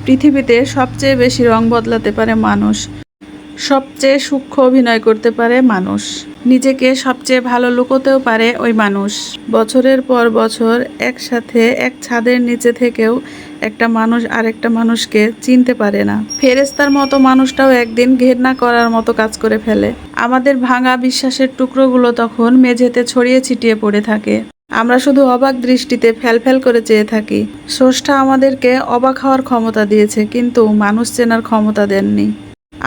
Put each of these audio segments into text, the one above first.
পৃথিবীতে সবচেয়ে বেশি রং বদলাতে পারে মানুষ, সবচেয়ে সূক্ষ্ম অভিনয় করতে পারে মানুষ, নিজেকে সবচেয়ে ভালো লুকোতেও পারে ওই মানুষ। বছরের পর বছর একসাথে এক ছাদের নিচে থেকেও একটা মানুষ আরেকটা মানুষকে চিনতে পারে না। ফেরেশতার মতো মানুষটাও একদিন ঘেন্না করার মতো কাজ করে ফেলে। আমাদের ভাঙা বিশ্বাসের টুকরোগুলো তখন মেঝেতে ছড়িয়ে ছিটিয়ে পড়ে থাকে। আমরা শুধু অবাক দৃষ্টিতে ফ্যাল করে চেয়ে থাকি। স্রষ্টা আমাদেরকে অবাক হওয়ার ক্ষমতা দিয়েছে, কিন্তু মানুষ চেনার ক্ষমতা দেননি।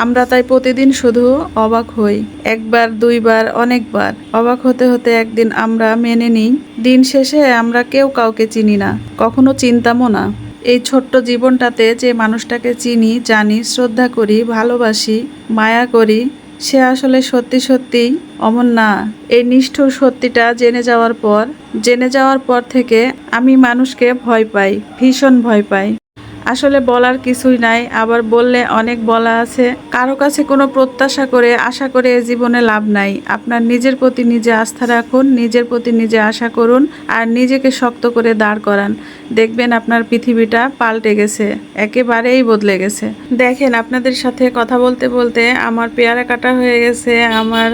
আমরা তাই প্রতিদিন শুধু অবাক হই, একবার দুইবার অনেকবার। অবাক হতে হতে একদিন আমরা মেনে নিই, দিন শেষে আমরা কেউ কাউকে চিনি না, কখনো চিনতামও না। এই ছোট্ট জীবনটাতে যে মানুষটাকে চিনি, জানি, শ্রদ্ধা করি, ভালোবাসি, মায়া করি, সে আসলে সত্যি সত্যিই অমর না। এই নিষ্ঠুর সত্যিটা জেনে যাওয়ার পর থেকে আমি মানুষকে ভয় পাই, ভীষণ ভয় পাই। আসলে বলার কিছুই নাই, আবার বললে অনেক বলা আছে। কারো কাছে কোনো প্রত্যাশা করে আশা করে এ জীবনে লাভ নাই। আপনার নিজের প্রতি নিজে আস্থা রাখুন, নিজের প্রতি নিজে আশা করুন, আর নিজেকে শক্ত করে দাঁড় করান। দেখবেন আপনার পৃথিবীটা পাল্টে গেছে, একেবারেই বদলে গেছে। দেখেন, আপনাদের সাথে কথা বলতে বলতে আমার পেয়ারা কাটা হয়ে গেছে, আমার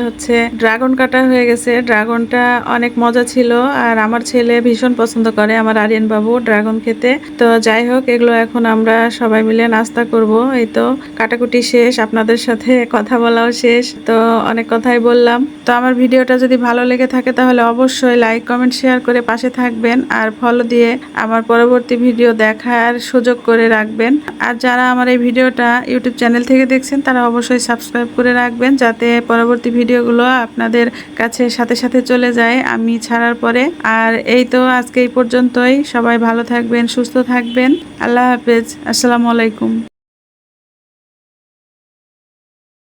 ড্রাগন কাটা হয়ে গেছে। ড্রাগনটা অনেক মজা ছিল, আর আমার ছেলে ভীষণ পছন্দ করে, আমার আরিয়ান বাবু, ড্রাগন খেতে। তো যাই হোক, এগুলো এখন আমরা সবাই মিলে নাস্তা করব। এই তো কাটাকুটি শেষ, আপনাদের সাথে কথা বলাও শেষ, তো অনেক কথাই বললাম। তো আমার ভিডিওটা যদি ভালো লেগে থাকে তাহলে অবশ্যই লাইক, কমেন্ট, শেয়ার করে পাশে থাকবেন, আর ফলো দিয়ে আমার পরবর্তী ভিডিও দেখার সুযোগ করে রাখবেন। আর যারা আমার এই ভিডিওটা ইউটিউব চ্যানেল থেকে দেখছেন তারা অবশ্যই সাবস্ক্রাইব করে রাখবেন, যাতে পরবর্তী ভিডিওগুলো আপনাদের কাছে সাথে সাথে চলে যায় আমি ছাড়ার পরে। আর এই তো আজকে এই পর্যন্তই। সবাই ভালো থাকবেন, সুস্থ থাকবেন। আল্লাহ হাফেজ। আসসালামু আলাইকুম।